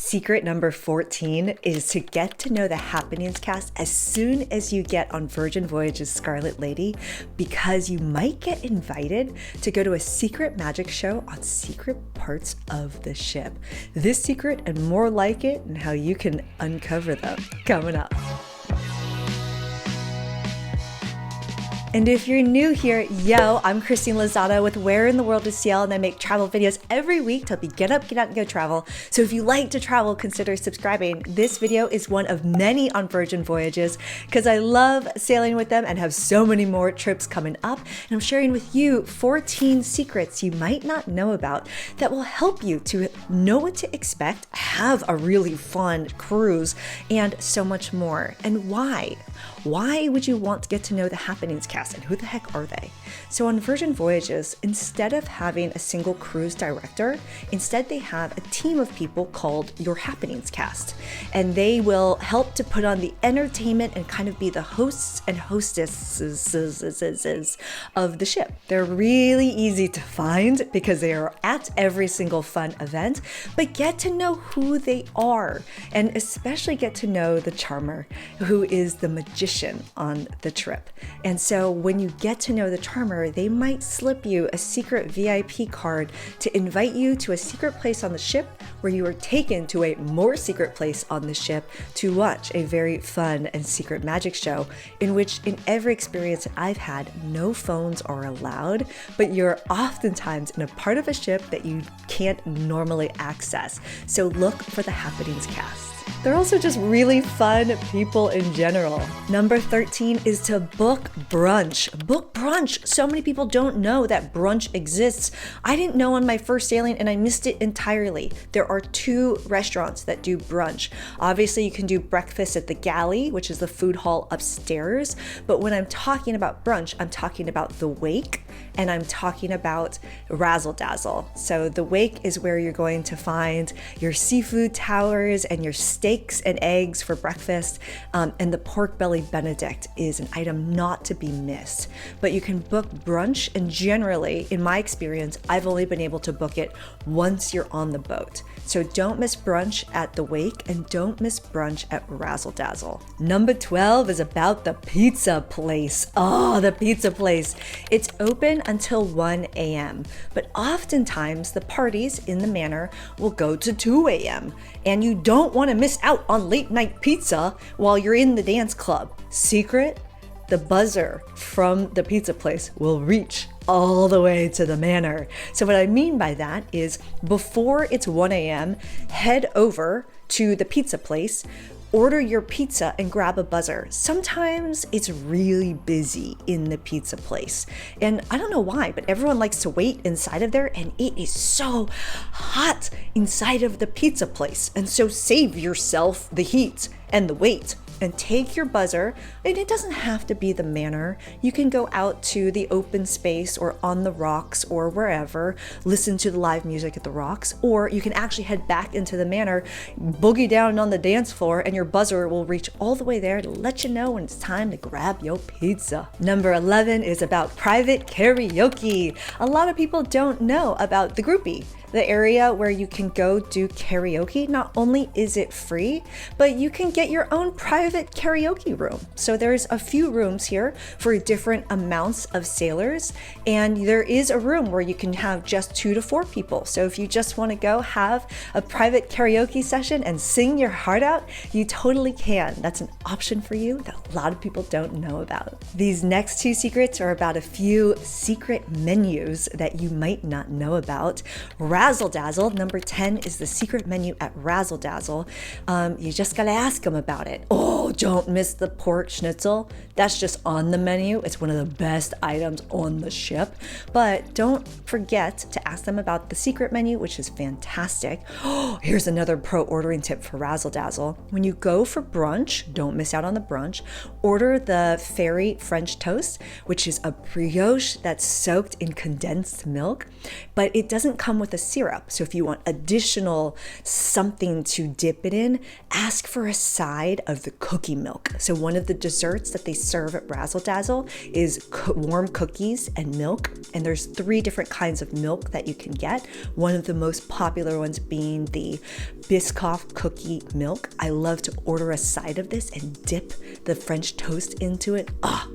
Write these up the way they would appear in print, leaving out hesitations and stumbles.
Secret number 14 is to get to know the happenings cast as soon as you get on Virgin Voyages Scarlet Lady, because you might get invited to go to a secret magic show on secret parts of the ship. This secret and more like it and how you can uncover them coming up. And if you're new here, yo, I'm Christine Lozada with Where in the World is CL, and I make travel videos every week to help you get up, get out, and go travel. So if you like to travel, consider subscribing. This video is one of many on Virgin Voyages because I love sailing with them and have so many more trips coming up. And I'm sharing with you 14 secrets you might not know about that will help you to know what to expect, have a really fun cruise, and so much more. And why? Why would you want to get to know the happenings cast, and who the heck are they? So on Virgin Voyages, instead of having a single cruise director, instead they have a team of people called your happenings cast, and they will help to put on the entertainment and kind of be the hosts and hostesses of the ship. They're really easy to find because they are at every single fun event, but get to know who they are, and especially get to know the charmer, who is the magician on the trip. And so when you get to know the charmer, they might slip you a secret VIP card to invite you to a secret place on the ship, where you are taken to a more secret place on the ship to watch a very fun and secret magic show, in which in every experience that I've had, no phones are allowed, but you're oftentimes in a part of a ship that you can't normally access. So look for the happenings cast. They're also just really fun people in general. Number 13 is to book brunch. Book brunch. So many people don't know that brunch exists. I didn't know on my first sailing, and I missed it entirely. There are 2 restaurants that do brunch. Obviously, you can do breakfast at the galley, which is the food hall upstairs. But when I'm talking about brunch, I'm talking about the wake, and I'm talking about razzle dazzle. So the wake is where you're going to find your seafood towers and your steaks and eggs for breakfast, and the pork belly benedict is an item not to be missed. But you can book brunch, and generally, in my experience, I've only been able to book it once you're on the boat. So don't miss brunch at the wake, and don't miss brunch at razzle dazzle. Number 12 is about the pizza place. Oh, the pizza place. It's open until 1 a.m. But oftentimes the parties in the manor will go to 2 a.m. and you don't want to miss out on late night pizza while you're in the dance club. Secret? The buzzer from the pizza place will reach all the way to the manor. So what I mean by that is, before it's 1 a.m., head over to the pizza place, order your pizza, and grab a buzzer. Sometimes it's really busy in the pizza place, and I don't know why, but everyone likes to wait inside of there, and it is so hot inside of the pizza place. And so save yourself the heat and the wait, and take your buzzer. And it doesn't have to be the manor. You can go out to the open space or on the rocks or wherever, listen to the live music at the rocks, or you can actually head back into the manor, boogie down on the dance floor, and your buzzer will reach all the way there to let you know when it's time to grab your pizza. Number 11 is about private karaoke. A lot of people don't know about the groupie, the area where you can go do karaoke. Not only is it free, but you can get your own private karaoke room. So there's a few rooms here for different amounts of sailors, and there is a room where you can have just 2 to 4 people. So if you just want to go have a private karaoke session and sing your heart out, you totally can. That's an option for you that a lot of people don't know about. These next 2 secrets are about a few secret menus that you might not know about. Razzle Dazzle, number 10, is the secret menu at Razzle Dazzle. You just gotta ask them about it. Oh, don't miss the pork schnitzel. That's just on the menu. It's one of the best items on the ship. But don't forget to ask them about the secret menu, which is fantastic. Oh, here's another pro ordering tip for Razzle Dazzle. When you go for brunch, don't miss out on the brunch. Order the fairy French toast, which is a brioche that's soaked in condensed milk, but it doesn't come with a syrup. So if you want additional something to dip it in, ask for a side of the cookie milk. So one of the desserts that they serve at Razzle Dazzle is warm cookies and milk. And there's 3 different kinds of milk that you can get. One of the most popular ones being the Biscoff cookie milk. I love to order a side of this and dip the French toast into it. Ah,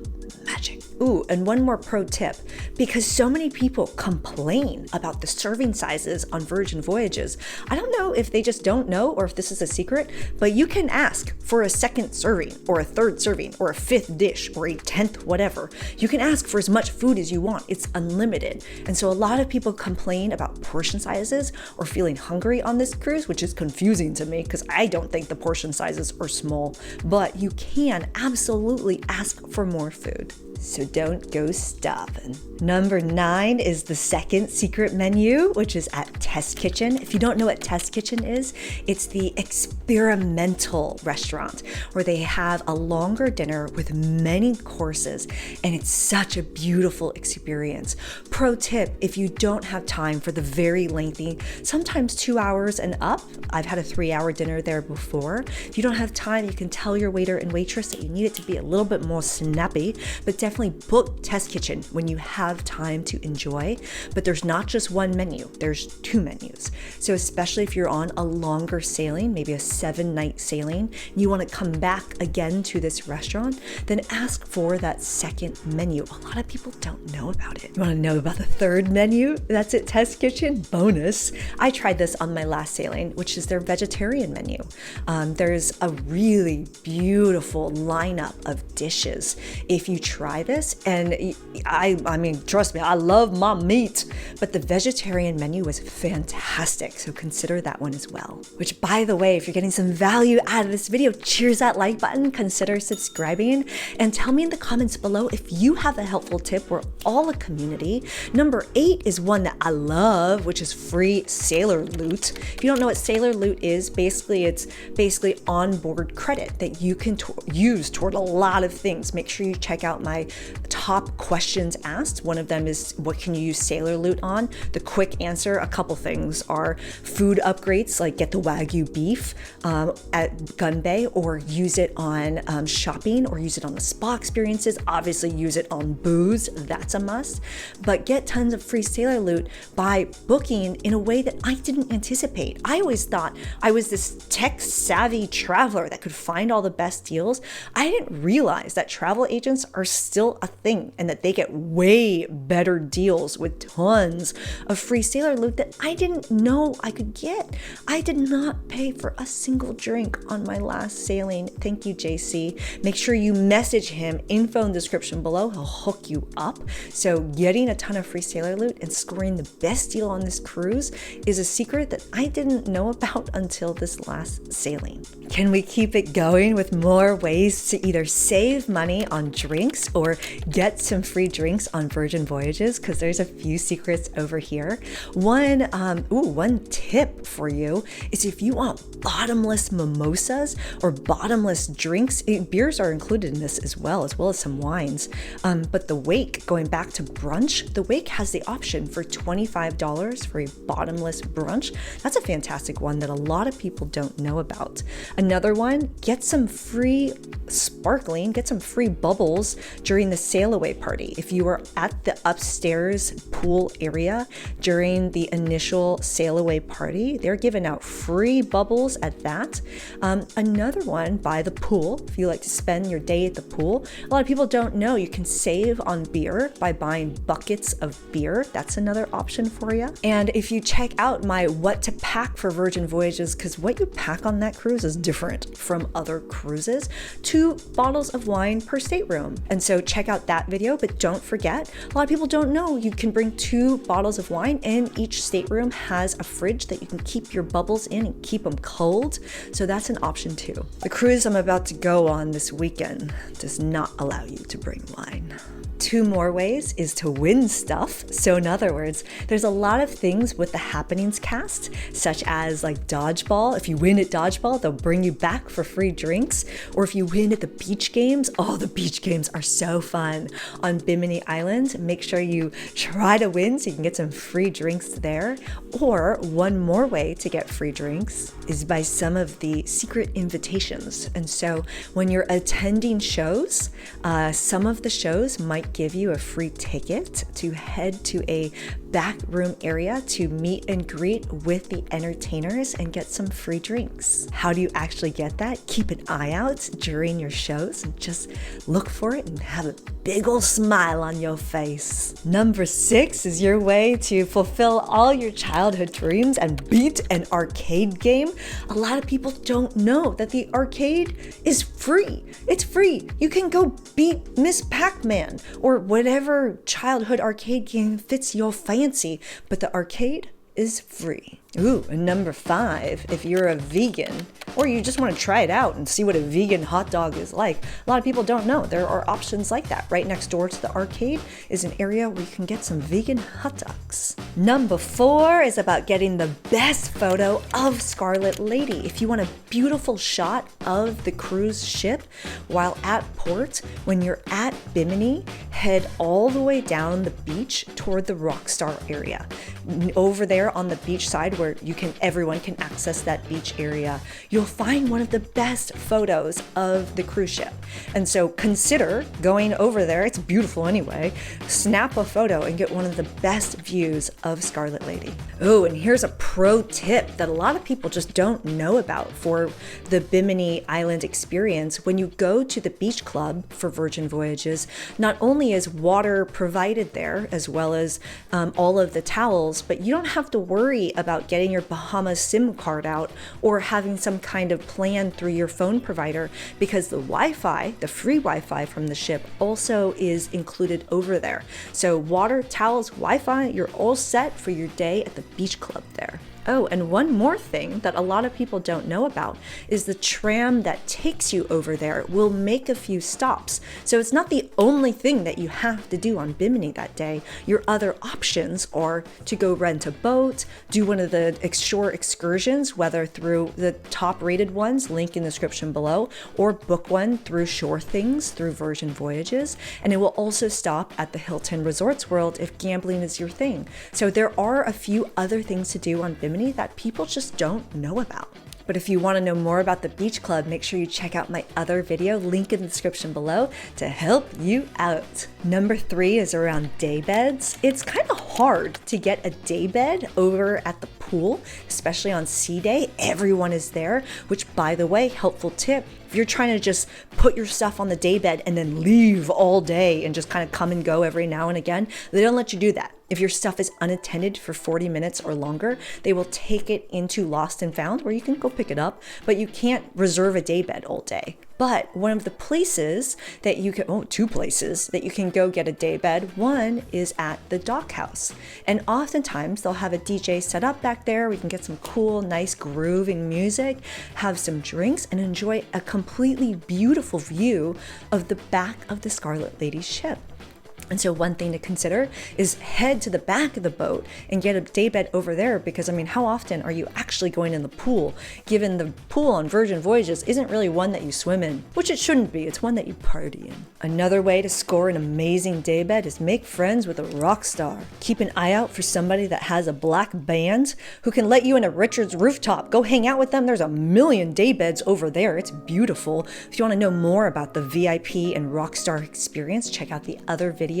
magic. Ooh, and one more pro tip, because so many people complain about the serving sizes on Virgin Voyages. I don't know if they just don't know or if this is a secret, but you can ask for a 2nd serving or a 3rd serving or a 5th dish or a 10th whatever. You can ask for as much food as you want. It's unlimited. And so a lot of people complain about portion sizes or feeling hungry on this cruise, which is confusing to me because I don't think the portion sizes are small, but you can absolutely ask for more food. So don't go stopping. Number 9 is the 2nd secret menu, which is at Test Kitchen. If you don't know what Test Kitchen is, it's the experimental restaurant where they have a longer dinner with many courses, and it's such a beautiful experience. Pro tip, if you don't have time for the very lengthy, sometimes 2 hours and up, I've had a 3-hour dinner there before. If you don't have time, you can tell your waiter and waitress that you need it to be a little bit more snappy, but definitely book Test Kitchen when you have time to enjoy. But there's not just one menu, there's 2 menus. So especially if you're on a longer sailing, maybe a 7-night sailing, and you want to come back again to this restaurant, then ask for that 2nd menu. A lot of people don't know about it. You want to know about the 3rd menu? That's at Test Kitchen. Bonus. I tried this on my last sailing, which is their vegetarian menu. There's a really beautiful lineup of dishes if you try this, and I mean, trust me, I love my meat, but the vegetarian menu was fantastic, so consider that one as well. Which, by the way, if you're getting some value out of this video, cheers that like button, consider subscribing, and tell me in the comments below if you have a helpful tip. We're all a community. Number 8 is one that I love, which is free sailor loot. If you don't know what sailor loot is, it's basically onboard credit that you can use toward a lot of things. Make sure you check out my top questions asked. One of them is, what can you use sailor loot on? The quick answer, a couple things, are food upgrades, like get the Wagyu beef at Gun Bay, or use it on shopping, or use it on the spa experiences. Obviously use it on booze, that's a must. But get tons of free sailor loot by booking in a way that I didn't anticipate. I always thought I was this tech savvy traveler that could find all the best deals. I didn't realize that travel agents are still a thing and that they get way better deals with tons of free sailor loot that I didn't know I could get. I did not pay for a single drink on my last sailing. Thank you, JC. Make sure you message him, info in the description below. He'll hook you up. So getting a ton of free sailor loot and scoring the best deal on this cruise is a secret that I didn't know about until this last sailing. Can we keep it going with more ways to either save money on drinks or get some free drinks on Virgin Voyages? Because there's a few secrets over here. One tip for you is if you want bottomless mimosas or bottomless drinks, beers are included in this as well as some wines. But the Wake, going back to brunch, the Wake has the option for $25 for a bottomless brunch. That's a fantastic one that a lot of people don't know about. Another one, get some free sparkling, get some free bubbles during the sail away party. If you are at the upstairs pool area during the initial sail away party, they're giving out free bubbles at that. Another one, by the pool. If you like to spend your day at the pool, a lot of people don't know you can save on beer by buying buckets of beer. That's another option for you. And if you check out my what to pack for Virgin Voyages, because what you pack on that cruise is different from other cruises, 2 bottles of wine per stateroom. And so check out that video, but don't forget, a lot of people don't know you can bring 2 bottles of wine, and each stateroom has a fridge that you can keep your bubbles in and keep them cold. So that's an option too. The cruise I'm about to go on this weekend does not allow you to bring wine. 2 more ways is to win stuff. So in other words, there's a lot of things with the happenings cast, such as like dodgeball. If you win at dodgeball, they'll bring you back for free drinks. Or if you win at the beach games, oh, the beach games are so fun on Bimini Island. Make sure you try to win so you can get some free drinks there. Or one more way to get free drinks is by some of the secret invitations. And so when you're attending shows, some of the shows might give you a free ticket to head to a back room area to meet and greet with the entertainers and get some free drinks. How do you actually get that? Keep an eye out during your shows and just look for it and have a big ol' smile on your face. Number 6 is your way to fulfill all your childhood dreams and beat an arcade game. A lot of people don't know that the arcade is free. It's free. You can go beat Miss Pac-Man or whatever childhood arcade game fits your fancy, but the arcade is free. Ooh, and number 5, if you're a vegan or you just want to try it out and see what a vegan hot dog is like, a lot of people don't know there are options like that. Right next door to the arcade is an area where you can get some vegan hot dogs. Number 4 is about getting the best photo of Scarlet Lady. If you want a beautiful shot of the cruise ship while at port, when you're at Bimini, head all the way down the beach toward the Rockstar area. Over there on the beach side where everyone can access that beach area, you'll find one of the best photos of the cruise ship. And so consider going over there. It's beautiful anyway. Snap a photo and get one of the best views of Scarlet Lady. Oh, and here's a pro tip that a lot of people just don't know about for the Bimini Island experience. When you go to the beach club for Virgin Voyages, not only is water provided there as well as all of the towels, but you don't have to worry about getting your Bahamas SIM card out or having some kind of plan through your phone provider, because the Wi-Fi, the free Wi-Fi from the ship, also is included over there. So water, towels, Wi-Fi, you're all set for your day at the beach club there. Oh, and one more thing that a lot of people don't know about is the tram that takes you over there will make a few stops. So it's not the only thing that you have to do on Bimini that day. Your other options are to go rent a boat, do one of the shore excursions, whether through the top rated ones, link in the description below, or book one through Shore Things through Virgin Voyages. And it will also stop at the Hilton Resorts World if gambling is your thing. So there are a few other things to do on Bimini that people just don't know about. But if you want to know more about the beach club, make sure you check out my other video, link in the description below, to help you out. Number 3 is around day beds. It's kind of hard to get a day bed over at the pool, especially on sea day. Everyone is there, which, by the way, helpful tip, if you're trying to just put your stuff on the day bed and then leave all day and just kind of come and go every now and again, they don't let you do that. If your stuff is unattended for 40 minutes or longer, they will take it into Lost and Found where you can go pick it up, but you can't reserve a day bed all day. But one of the places that you can, 2 places that you can go get a day bed, one is at the dock house. And oftentimes they'll have a DJ set up back there. We can get some cool, nice grooving music, have some drinks, and enjoy a completely beautiful view of the back of the Scarlet Lady ship. And so one thing to consider is head to the back of the boat and get a daybed over there, because I mean, how often are you actually going in the pool, given the pool on Virgin Voyages isn't really one that you swim in, which it shouldn't be, it's one that you party in. Another way to score an amazing daybed is make friends with a rock star. Keep an eye out for somebody that has a black band who can let you in a Richards rooftop. Go hang out with them. There's a million daybeds over there. It's beautiful. If you want to know more about the VIP and rock star experience, check out the other video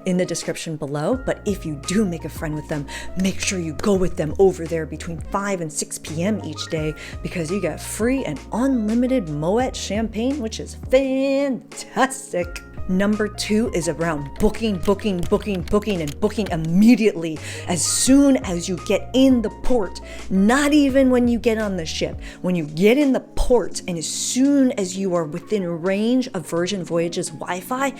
in the description below. But if you do make a friend with them, make sure you go with them over there between 5 and 6 p.m. each day, because you get free and unlimited Moet champagne, which is fantastic. Number 2 is around booking immediately as soon as you get in the port. Not even when you get on the ship. When you get in the port and as soon as you are within range of Virgin Voyages Wi-Fi,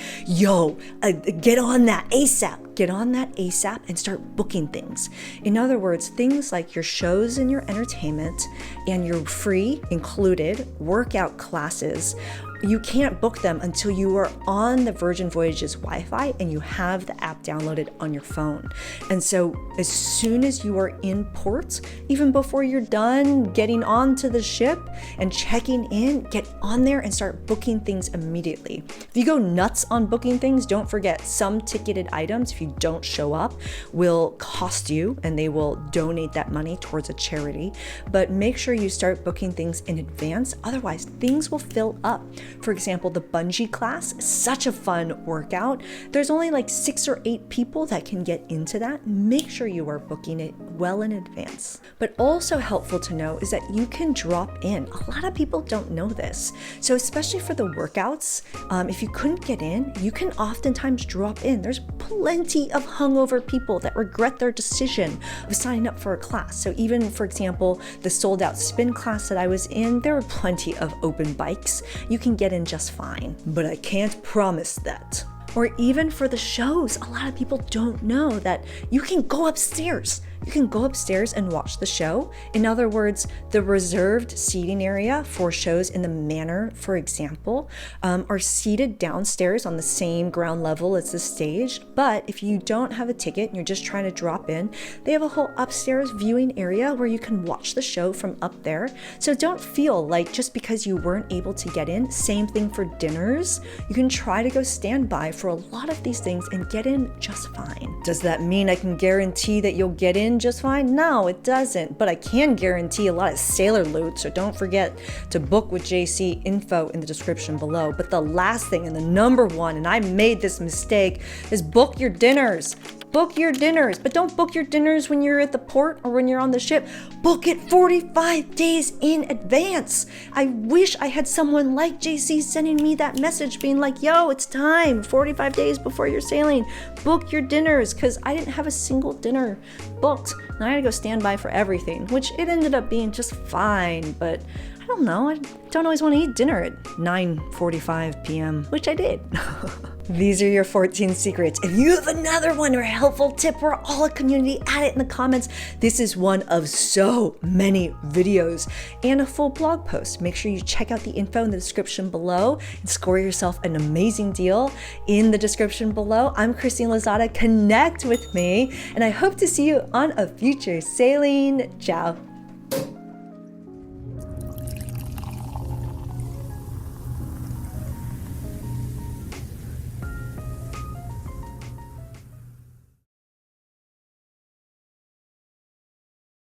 get on that ASAP. get on that ASAP and start booking things. In other words, things like your shows and your entertainment and your free included workout classes. You can't book them until you are on the Virgin Voyages Wi-Fi and you have the app downloaded on your phone. And so as soon as you are in port, even before you're done getting onto the ship and checking in, get on there and start booking things immediately. If you go nuts on booking things, don't forget some ticketed items, if you don't show up, will cost you and they will donate that money towards a charity. But make sure you start booking things in advance, otherwise things will fill up. For example, the bungee class is such a fun workout. There's only like 6 or 8 people that can get into that. Make sure you are booking it well in advance. But also helpful to know is that you can drop in. A lot of people don't know this. So especially for the workouts, if you couldn't get in, you can oftentimes drop in. There's plenty of hungover people that regret their decision of signing up for a class. So even, for example, the sold out spin class that I was in, there were plenty of open bikes. You can get in just fine, but I can't promise that. Or even for the shows, a lot of people don't know that you can go upstairs. You can go upstairs and watch the show. In other words, the reserved seating area for shows in the Manor, for example, are seated downstairs on the same ground level as the stage. But if you don't have a ticket and you're just trying to drop in, they have a whole upstairs viewing area where you can watch the show from up there. So don't feel like just because you weren't able to get in, same thing for dinners. You can try to go standby for a lot of these things and get in just fine. Does that mean I can guarantee that you'll get in just fine? No, it doesn't, but I can guarantee a lot of sailor loot, so don't forget to book with JC, info in the description below. But the last thing and the number one, and I made this mistake, is book your dinners. Book your dinners, but don't book your dinners when you're at the port or when you're on the ship. Book it 45 days in advance. I wish I had someone like JC sending me that message being like, yo, it's time, 45 days before you're sailing. Book your dinners, because I didn't have a single dinner booked. And I had to go stand by for everything, which it ended up being just fine, but I don't know, I don't always want to eat dinner at 9:45 p.m., which I did. These are your 14 secrets. If you have another one or a helpful tip, we're all a community, add it in the comments. This is one of so many videos and a full blog post. Make sure you check out the info in the description below and score yourself an amazing deal in the description below. I'm Christine Lozada. Connect with me, and I hope to see you on a future sailing. Ciao.